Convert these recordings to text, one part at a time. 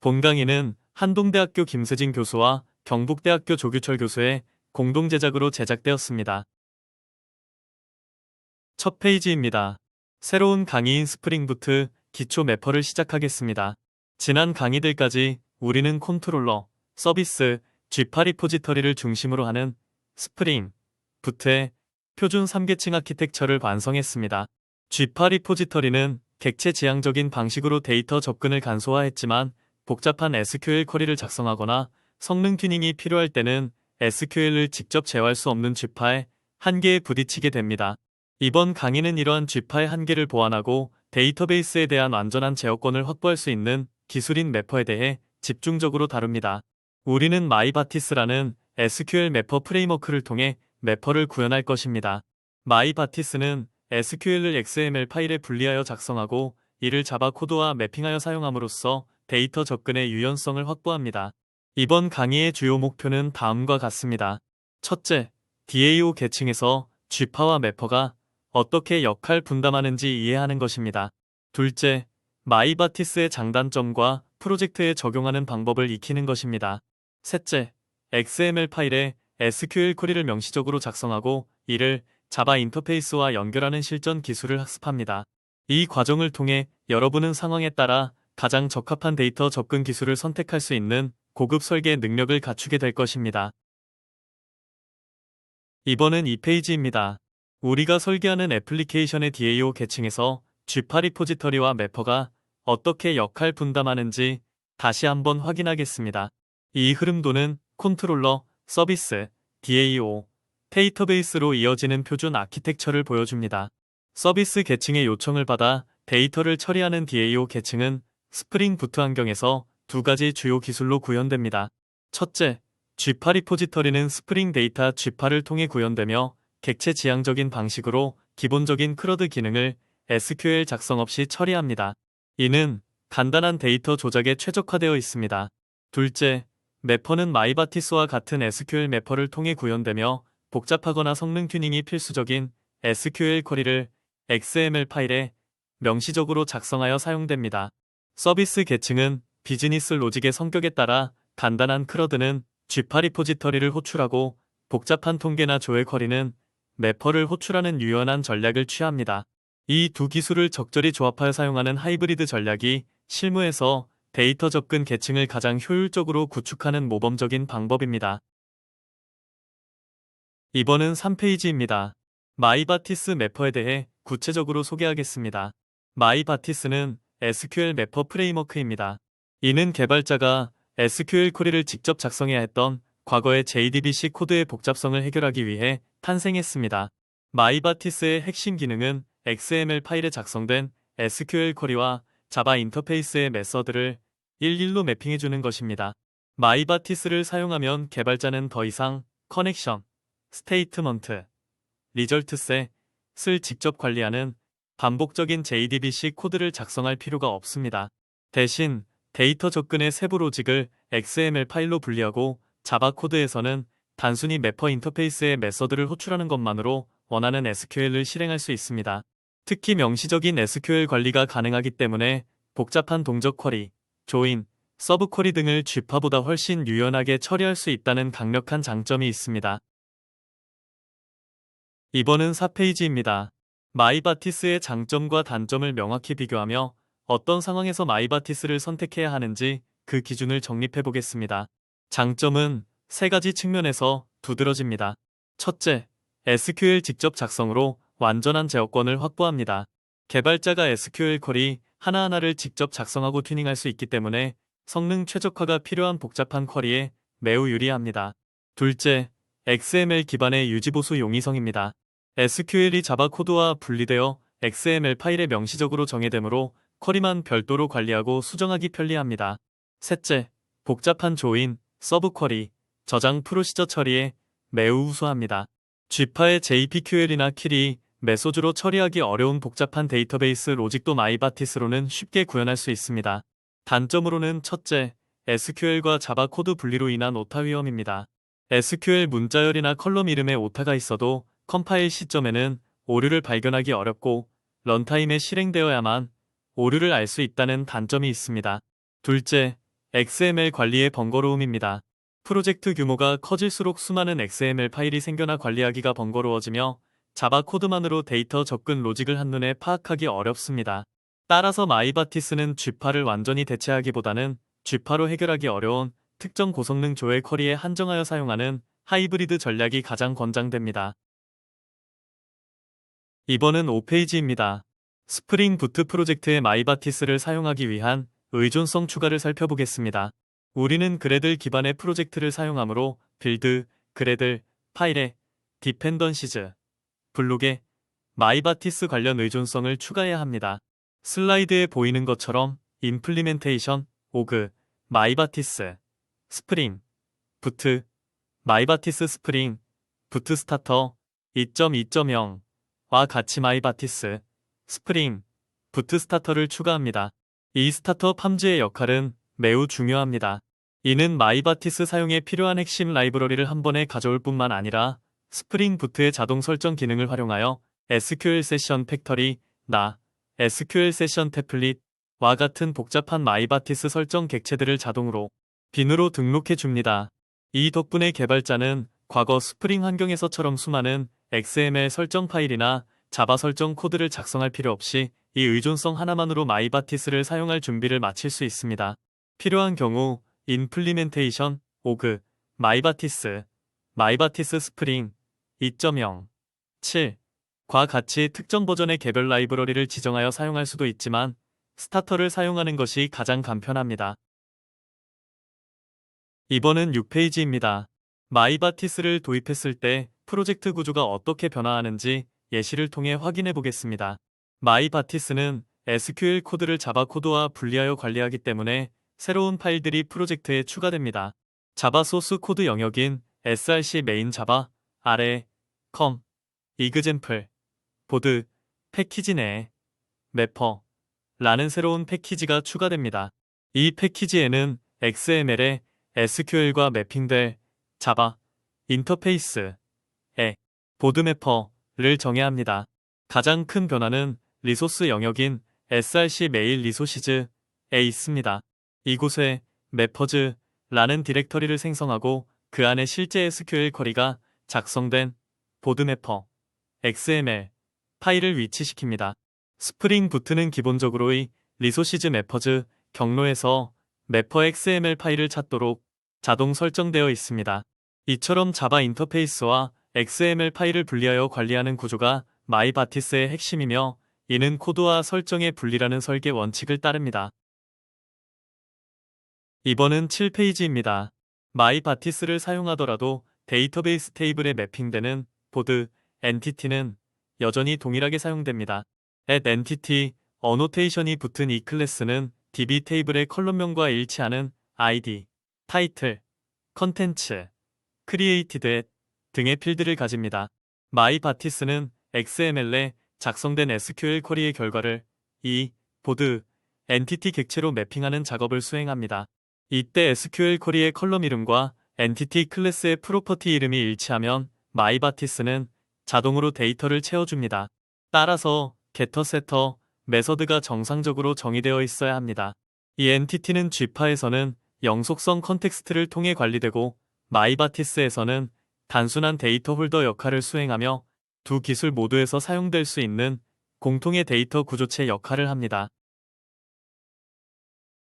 본 강의는 한동대학교 김세진 교수와 경북대학교 조규철 교수의 공동 제작으로 제작되었습니다. 첫 페이지입니다. 새로운 강의인 스프링부트 기초 매퍼를 시작하겠습니다. 지난 강의들까지 우리는 컨트롤러, 서비스, G8 리포지터리를 중심으로 하는 스프링, 부트의 표준 3계층 아키텍처를 완성했습니다. G8 리포지터리는 객체 지향적인 방식으로 데이터 접근을 간소화했지만 복잡한 SQL 쿼리를 작성하거나 성능 튜닝이 필요할 때는 SQL을 직접 제어할 수 없는 G파의 한계에 부딪히게 됩니다. 이번 강의는 이러한 G파의 한계를 보완하고 데이터베이스에 대한 완전한 제어권을 확보할 수 있는 기술인 매퍼에 대해 집중적으로 다룹니다. 우리는 마이바티스라는 SQL 매퍼 프레임워크를 통해 매퍼를 구현할 것입니다. 마이바티스는 SQL을 XML 파일에 분리하여 작성하고 이를 자바 코드와 매핑하여 사용함으로써 데이터 접근의 유연성을 확보합니다. 이번 강의의 주요 목표는 다음과 같습니다. 첫째, DAO 계층에서 G파와 매퍼가 어떻게 역할 분담하는지 이해하는 것입니다. 둘째, 마이바티스의 장단점과 프로젝트에 적용하는 방법을 익히는 것입니다. 셋째, XML 파일에 SQL 쿼리를 명시적으로 작성하고 이를 자바 인터페이스와 연결하는 실전 기술을 학습합니다. 이 과정을 통해 여러분은 상황에 따라 가장 적합한 데이터 접근 기술을 선택할 수 있는 고급 설계 능력을 갖추게 될 것입니다. 이번은 2페이지입니다. 우리가 설계하는 애플리케이션의 DAO 계층에서 G8 리포지터리와 매퍼가 어떻게 역할 분담하는지 다시 한번 확인하겠습니다. 이 흐름도는 컨트롤러, 서비스, DAO, 데이터베이스로 이어지는 표준 아키텍처를 보여줍니다. 서비스 계층의 요청을 받아 데이터를 처리하는 DAO 계층은 스프링 부트 환경에서 두 가지 주요 기술로 구현됩니다. 첫째, G8 리포지터리는 스프링 데이터 G8을 통해 구현되며 객체 지향적인 방식으로 기본적인 크러드 기능을 SQL 작성 없이 처리합니다. 이는 간단한 데이터 조작에 최적화되어 있습니다. 둘째, 매퍼는 마이바티스와 같은 SQL 매퍼를 통해 구현되며 복잡하거나 성능 튜닝이 필수적인 SQL 쿼리를 XML 파일에 명시적으로 작성하여 사용됩니다. 서비스 계층은 비즈니스 로직의 성격에 따라 간단한 크러드는 G8 리포지터리를 호출하고 복잡한 통계나 조회 쿼리는 매퍼를 호출하는 유연한 전략을 취합니다. 이 두 기술을 적절히 조합하여 사용하는 하이브리드 전략이 실무에서 데이터 접근 계층을 가장 효율적으로 구축하는 모범적인 방법입니다. 이번은 3페이지입니다. 마이바티스 매퍼에 대해 구체적으로 소개하겠습니다. 마이바티스는 SQL 매퍼 프레임워크입니다. 이는 개발자가 SQL 쿼리를 직접 작성해야 했던 과거의 JDBC 코드의 복잡성을 해결하기 위해 탄생했습니다. 마이바티스의 핵심 기능은 XML 파일에 작성된 SQL 쿼리와 자바 인터페이스의 메서드를 일일로 매핑해주는 것입니다. 마이바티스를 사용하면 개발자는 더 이상 커넥션, 스테이트먼트, 리절트셋을 직접 관리하는 반복적인 JDBC 코드를 작성할 필요가 없습니다. 대신 데이터 접근의 세부 로직을 XML 파일로 분리하고 자바 코드에서는 단순히 매퍼 인터페이스의 메서드를 호출하는 것만으로 원하는 SQL을 실행할 수 있습니다. 특히 명시적인 SQL 관리가 가능하기 때문에 복잡한 동적 쿼리, 조인, 서브 쿼리 등을 G파보다 훨씬 유연하게 처리할 수 있다는 강력한 장점이 있습니다. 이번은 4페이지입니다. 마이바티스의 장점과 단점을 명확히 비교하며 어떤 상황에서 마이바티스를 선택해야 하는지 그 기준을 정립해 보겠습니다. 장점은 세 가지 측면에서 두드러집니다. 첫째, SQL 직접 작성으로 완전한 제어권을 확보합니다. 개발자가 SQL 쿼리 하나하나를 직접 작성하고 튜닝할 수 있기 때문에 성능 최적화가 필요한 복잡한 쿼리에 매우 유리합니다. 둘째, XML 기반의 유지보수 용이성입니다. SQL이 자바 코드와 분리되어 XML 파일에 명시적으로 정의되므로 쿼리만 별도로 관리하고 수정하기 편리합니다. 셋째, 복잡한 조인, 서브 쿼리, 저장 프로시저 처리에 매우 우수합니다. G파의 JPQL이나 퀴리, 메소드로 처리하기 어려운 복잡한 데이터베이스 로직도 마이바티스로는 쉽게 구현할 수 있습니다. 단점으로는 첫째, SQL과 자바 코드 분리로 인한 오타 위험입니다. SQL 문자열이나 컬럼 이름에 오타가 있어도 컴파일 시점에는 오류를 발견하기 어렵고 런타임에 실행되어야만 오류를 알 수 있다는 단점이 있습니다. 둘째, XML 관리의 번거로움입니다. 프로젝트 규모가 커질수록 수많은 XML 파일이 생겨나 관리하기가 번거로워지며 자바 코드만으로 데이터 접근 로직을 한눈에 파악하기 어렵습니다. 따라서 마이바티스는 쥐파를 완전히 대체하기보다는 쥐파로 해결하기 어려운 특정 고성능 조회 쿼리에 한정하여 사용하는 하이브리드 전략이 가장 권장됩니다. 이번은 5페이지입니다. 스프링 부트 프로젝트의 마이바티스를 사용하기 위한 의존성 추가를 살펴보겠습니다. 우리는 그래들 기반의 프로젝트를 사용하므로 빌드, 그래들, 파일에, 디펜던시즈, 블록에 마이바티스 관련 의존성을 추가해야 합니다. 슬라이드에 보이는 것처럼 임플리멘테이션, 오그, 마이바티스, 스프링, 부트, 마이바티스 스프링, 부트 스타터, 2.2.0와 같이 마이바티스, 스프링, 부트 스타터를 추가합니다. 이 스타터 팜즈의 역할은 매우 중요합니다. 이는 마이바티스 사용에 필요한 핵심 라이브러리를 한 번에 가져올 뿐만 아니라 스프링 부트의 자동 설정 기능을 활용하여 SQL 세션 팩터리, SQL 세션 템플릿과 같은 복잡한 마이바티스 설정 객체들을 자동으로 빈으로 등록해 줍니다. 이 덕분에 개발자는 과거 스프링 환경에서처럼 수많은 XML 설정 파일이나 자바 설정 코드를 작성할 필요 없이 이 의존성 하나만으로 마이바티스를 사용할 준비를 마칠 수 있습니다. 필요한 경우 임플리멘테이션, 오그, 마이바티스 스프링 2.0, 7과 같이 특정 버전의 개별 라이브러리를 지정하여 사용할 수도 있지만 스타터를 사용하는 것이 가장 간편합니다. 이번은 6페이지입니다. 마이바티스를 도입했을 때 프로젝트 구조가 어떻게 변화하는지 예시를 통해 확인해 보겠습니다. 마이바티스는 SQL 코드를 자바 코드와 분리하여 관리하기 때문에 새로운 파일들이 프로젝트에 추가됩니다. 자바 소스 코드 영역인 src 메인 자바 아래 컴, 이그젬플, 보드, 패키지 내에 매퍼라는 새로운 패키지가 추가됩니다. 이 패키지에는 XML에 SQL과 매핑될 자바 인터페이스에 보드 매퍼를 정해야 합니다. 가장 큰 변화는 리소스 영역인 src 메일 리소시즈에 있습니다. 이곳에 매퍼즈라는 디렉터리를 생성하고 그 안에 실제 SQL 쿼리가 작성된 보드 매퍼 XML 파일을 위치시킵니다. 스프링 부트는 기본적으로 이 리소시즈 매퍼즈 경로에서 매퍼 XML 파일을 찾도록 자동 설정되어 있습니다. 이처럼 자바 인터페이스와 XML 파일을 분리하여 관리하는 구조가 마이바티스의 핵심이며 이는 코드와 설정의 분리라는 설계 원칙을 따릅니다. 이번은 7페이지입니다. 마이바티스를 사용하더라도 데이터베이스 테이블에 매핑되는 보드 엔티티는 여전히 동일하게 사용됩니다. entity 어노테이션이 붙은 이 클래스는 DB 테이블의 컬럼명과 일치하는 ID, 타이틀, 컨텐츠, created 등의 필드를 가집니다. 마이바티스는 XML에 작성된 SQL 쿼리의 결과를 이 보드 엔티티 객체로 매핑하는 작업을 수행합니다. 이때 SQL 쿼리의 컬럼 이름과 엔티티 클래스의 프로퍼티 이름이 일치하면 마이바티스는 자동으로 데이터를 채워줍니다. 따라서 getter, setter 메서드가 정상적으로 정의되어 있어야 합니다. 이 엔티티는 쥐파에서는 영속성 컨텍스트를 통해 관리되고 마이바티스에서는 단순한 데이터 홀더 역할을 수행하며 두 기술 모두에서 사용될 수 있는 공통의 데이터 구조체 역할을 합니다.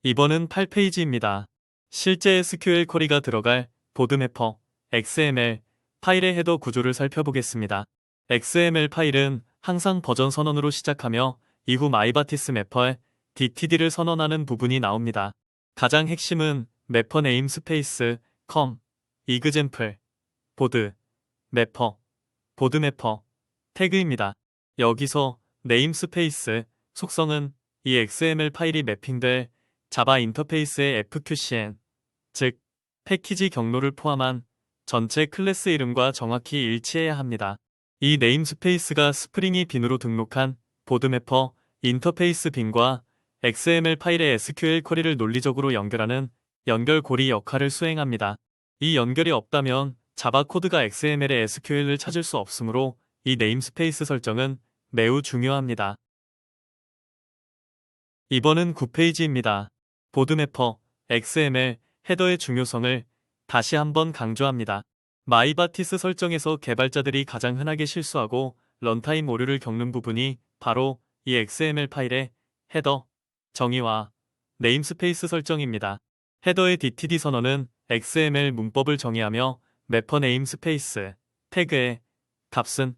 이번은 8페이지입니다. 실제 SQL 쿼리가 들어갈 보드 매퍼 XML 파일의 헤더 구조를 살펴보겠습니다. XML 파일은 항상 버전 선언으로 시작하며 이후 마이바티스 매퍼에 DTD를 선언하는 부분이 나옵니다. 가장 핵심은 매퍼 네임 스페이스, 이그젬플, 보드, 매퍼, 보드 매퍼, 태그입니다. 여기서 네임 스페이스, 속성은 이 XML 파일이 매핑될 자바 인터페이스의 FQCN, 즉 패키지 경로를 포함한 전체 클래스 이름과 정확히 일치해야 합니다. 이 네임스페이스가 스프링이 빈으로 등록한 보드 매퍼 인터페이스 빈과 XML 파일의 SQL 쿼리를 논리적으로 연결하는 연결고리 역할을 수행합니다. 이 연결이 없다면 자바 코드가 XML의 SQL을 찾을 수 없으므로 이 네임스페이스 설정은 매우 중요합니다. 이번은 9페이지입니다. 보드 매퍼 XML 헤더의 중요성을 다시 한번 강조합니다. 마이바티스 설정에서 개발자들이 가장 흔하게 실수하고 런타임 오류를 겪는 부분이 바로 이 XML 파일의 헤더, 정의와 네임스페이스 설정입니다. 헤더의 DTD 선언은 XML 문법을 정의하며 매퍼 네임스페이스, 태그의 값은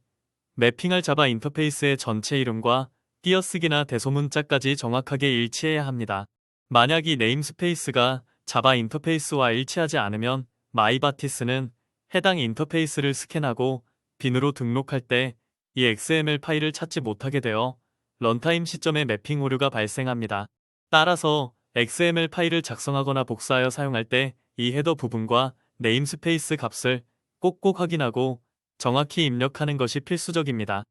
매핑할 자바 인터페이스의 전체 이름과 띄어쓰기나 대소문자까지 정확하게 일치해야 합니다. 만약 이 네임스페이스가 자바 인터페이스와 일치하지 않으면 마이바티스는 해당 인터페이스를 스캔하고 빈으로 등록할 때 이 XML 파일을 찾지 못하게 되어 런타임 시점에 매핑 오류가 발생합니다. 따라서 XML 파일을 작성하거나 복사하여 사용할 때 이 헤더 부분과 네임스페이스 값을 꼭꼭 확인하고 정확히 입력하는 것이 필수적입니다.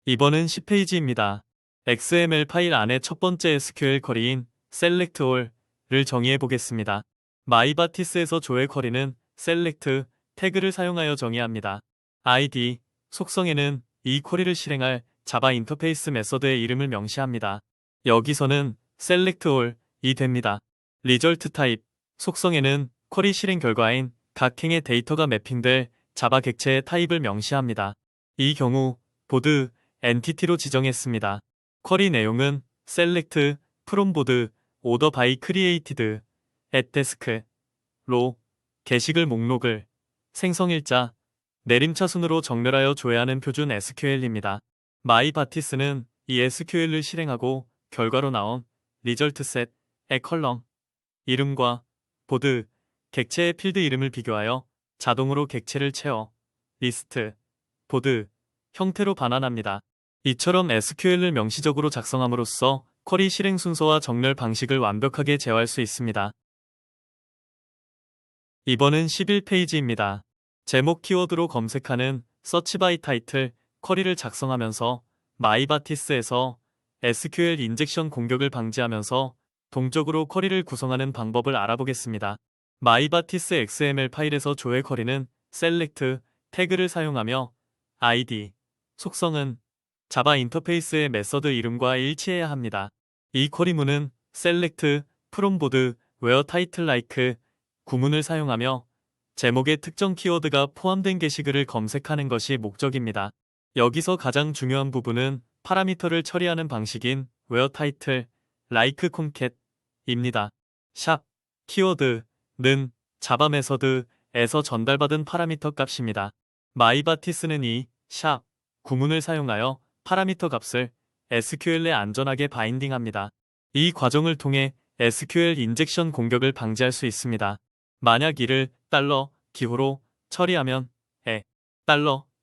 이번은 10페이지입니다. XML 파일 안의 첫 번째 SQL 쿼리인 select all을 정의해 보겠습니다. 마이바티스에서 조회 쿼리는 select 태그를 사용하여 정의합니다. id, 속성에는 이 쿼리를 실행할 자바 인터페이스 메서드의 이름을 명시합니다. 여기서는 select all이 됩니다. result type, 속성에는 쿼리 실행 결과인 각 행의 데이터가 매핑될 자바 객체의 타입을 명시합니다. 이 경우 보드 엔티티로 지정했습니다. 쿼리 내용은 select from board order by created at desk 로 게시글 목록을 생성일자 내림차 순으로 정렬하여 조회하는 표준 SQL입니다. 마이바티스는 이 SQL을 실행하고 결과로 나온 result set의 컬럼 이름과 보드 객체의 필드 이름을 비교하여 자동으로 객체를 채워 리스트, 보드 형태로 반환합니다. 이처럼 SQL을 명시적으로 작성함으로써 쿼리 실행 순서와 정렬 방식을 완벽하게 제어할 수 있습니다. 이번은 11페이지입니다. 제목 키워드로 검색하는 Search by Title 쿼리를 작성하면서 마이바티스에서 SQL 인젝션 공격을 방지하면서 동적으로 쿼리를 구성하는 방법을 알아보겠습니다. 마이바티스 XML 파일에서 조회 쿼리는 select 태그를 사용하며 id, 속성은 자바 인터페이스의 메서드 이름과 일치해야 합니다. 이 쿼리문은 select from board where title like 구문을 사용하며 제목에 특정 키워드가 포함된 게시글을 검색하는 것이 목적입니다. 여기서 가장 중요한 부분은 파라미터를 처리하는 방식인 where title like concat 입니다. 샵 키워드는 자바 메서드에서 전달받은 파라미터 값입니다. 마이바티스는 이 샵 구문을 사용하여 파라미터 값을 SQL에 안전하게 바인딩합니다. 이 과정을 통해 SQL 인젝션 공격을 방지할 수 있습니다. 만약 이를 $기호로 처리하면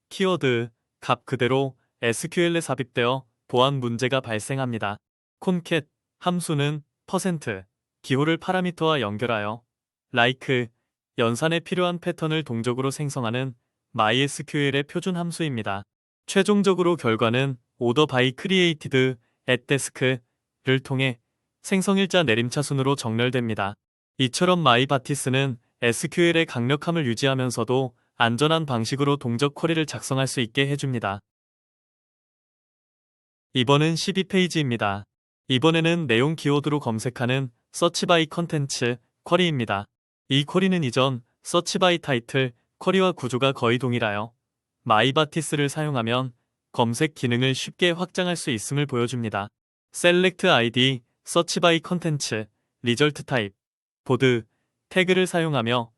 $키워드 값 그대로 SQL에 삽입되어 보안 문제가 발생합니다. concat 함수는 %기호를 파라미터와 연결하여 like 연산에 필요한 패턴을 동적으로 생성하는 MySQL의 표준 함수입니다. 최종적으로 결과는 order by created at desk를 통해 생성일자 내림차 순으로 정렬됩니다. 이처럼 마이바티스는 SQL의 강력함을 유지하면서도 안전한 방식으로 동적 쿼리를 작성할 수 있게 해줍니다. 이번은 12페이지입니다. 이번에는 내용 키워드로 검색하는 Search by Contents 쿼리입니다. 이 쿼리는 이전 Search by Title 쿼리와 구조가 거의 동일하여 마이바티스를 사용하면 검색 기능을 쉽게 확장할 수 있음을 보여줍니다. Select ID, Search by Contents, Result Type, 보드 태그를 사용하며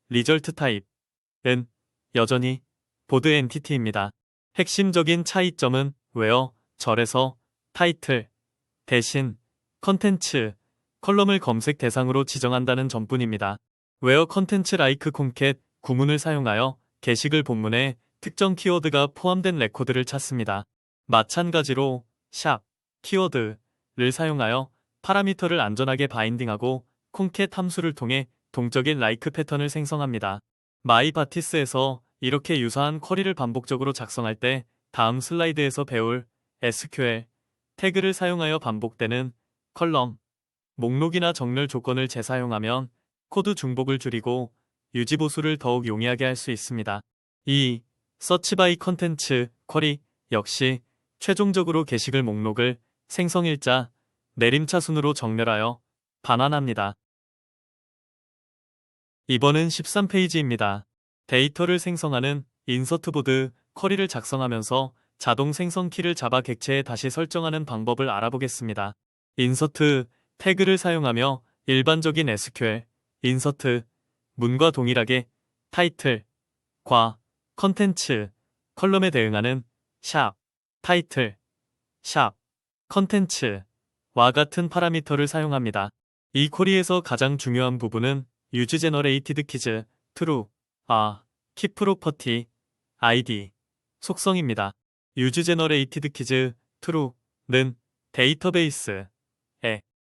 Result Type은 여전히 보드 엔티티입니다. 핵심적인 차이점은 where, 절에서 타이틀 대신 컨텐츠 컬럼을 검색 대상으로 지정한다는 점뿐입니다. where 컨텐츠 like concat 구문을 사용하여 게시글 본문에 특정 키워드가 포함된 레코드를 찾습니다. 마찬가지로 샵 키워드를 사용하여 파라미터를 안전하게 바인딩하고 concat 함수를 통해 동적인 like 패턴을 생성합니다. 마이바티스에서 이렇게 유사한 쿼리를 반복적으로 작성할 때 다음 슬라이드에서 배울 SQL 태그를 사용하여 반복되는 컬럼, 목록이나 정렬 조건을 재사용하면 코드 중복을 줄이고 유지보수를 더욱 용이하게 할 수 있습니다. 이 Search by Contents 쿼리 역시 최종적으로 게시글 목록을 생성일자 내림차 순으로 정렬하여 반환합니다. 이번은 13페이지입니다. 데이터를 생성하는 인서트 보드 쿼리를 작성하면서 자동 생성 키를 잡아 객체에 다시 설정하는 방법을 알아보겠습니다. 인서트 태그를 사용하며 일반적인 SQL 인서트 문과 동일하게 타이틀 과 컨텐츠 컬럼에 대응하는 샵 타이틀 샵 컨텐츠와 같은 파라미터를 사용합니다. 이 쿼리에서 가장 중요한 부분은 use generated keys true key property id 속성입니다. use generated keys true는 데이터베이스에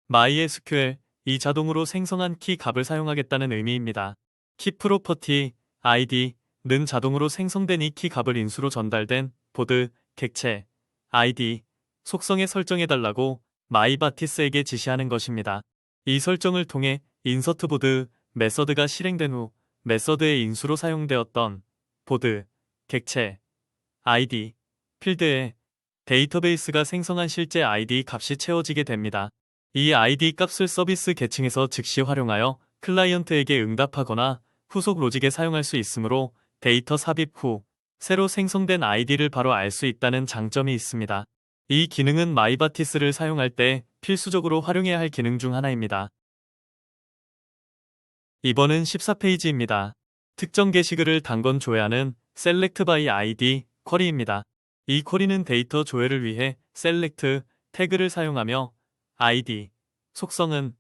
MySQL 이 자동으로 생성한 키 값을 사용하겠다는 의미입니다. key property id는 자동으로 생성된 이 키 값을 인수로 전달된 보드 객체 id 속성에 설정해달라고 마이바티스에게 지시하는 것입니다. 이 설정을 통해 인서트 보드 메서드가 실행된 후 메서드의 인수로 사용되었던 보드 객체 id 필드에 데이터베이스가 생성한 실제 id 값이 채워지게 됩니다. 이 id 값을 서비스 계층에서 즉시 활용하여 클라이언트에게 응답하거나 후속 로직에 사용할 수 있으므로 데이터 삽입 후 새로 생성된 id를 바로 알 수 있다는 장점이 있습니다. 이 기능은 마이바티스를 사용할 때 필수적으로 활용해야 할 기능 중 하나입니다. 이번은 14페이지입니다. 특정 게시글을 단건 조회하는 Select by ID 쿼리입니다. 이 쿼리는 데이터 조회를 위해 Select 태그를 사용하며 ID 속성은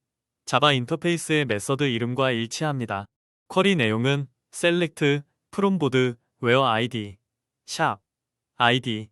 자바 인터페이스의 메서드 이름과 일치합니다. 쿼리 내용은 Select from board where ID 샵 ID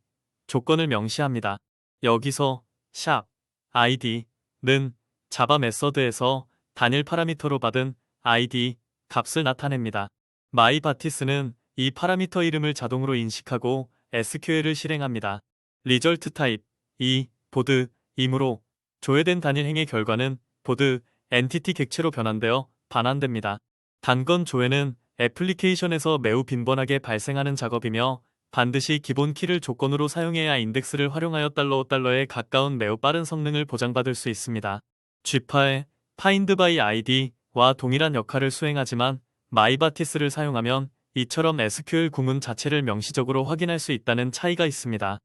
조건을 명시합니다. 여기서 샵 id는 자바 메서드에서 단일 파라미터로 받은 id 값을 나타냅니다. 마이바티스는 이 파라미터 이름을 자동으로 인식하고 SQL을 실행합니다. result type 이 보드이므로 조회된 단일 행의 결과는 보드 엔티티 객체로 변환되어 반환됩니다. 단건 조회는 애플리케이션에서 매우 빈번하게 발생하는 작업이며 반드시 기본 키를 조건으로 사용해야 인덱스를 활용하여 $에 가까운 매우 빠른 성능을 보장받을 수 있습니다. G파의 find by id와 동일한 역할을 수행하지만 마이바티스를 사용하면 이처럼 SQL 구문 자체를 명시적으로 확인할 수 있다는 차이가 있습니다.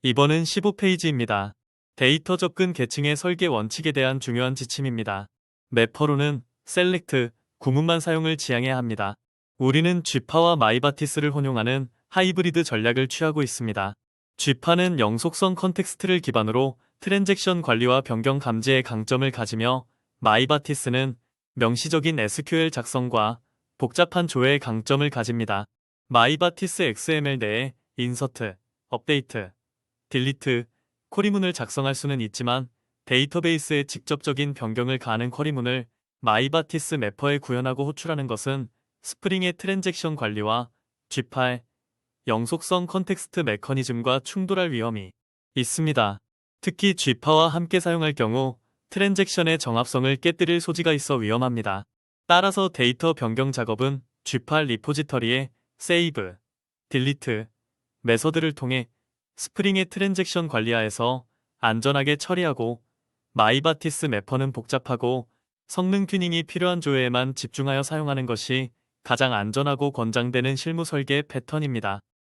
이번은 15페이지입니다. 데이터 접근 계층의 설계 원칙에 대한 중요한 지침입니다. 매퍼로는 select 구문만 사용을 지향해야 합니다. 우리는 G파와 마이바티스를 혼용하는 하이브리드 전략을 취하고 있습니다. G파는 영속성 컨텍스트를 기반으로 트랜잭션 관리와 변경 감지의 강점을 가지며 마이바티스는 명시적인 SQL 작성과 복잡한 조회의 강점을 가집니다. 마이바티스 XML 내에 인서트, 업데이트, 딜리트, 쿼리문을 작성할 수는 있지만 데이터베이스에 직접적인 변경을 가하는 쿼리문을 마이바티스 매퍼에 구현하고 호출하는 것은 스프링의 트랜잭션 관리와 G파의 영속성 컨텍스트 메커니즘과 충돌할 위험이 있습니다. 특히 G파와 함께 사용할 경우 트랜잭션의 정합성을 깨뜨릴 소지가 있어 위험합니다. 따라서 데이터 변경 작업은 G파 리포지터리의 save, delete 메서드를 통해 스프링의 트랜잭션 관리하에서 안전하게 처리하고 마이바티스 매퍼는 복잡하고 성능 튜닝이 필요한 조회에만 집중하여 사용하는 것이 가장 안전하고 권장되는 실무 설계 패턴입니다.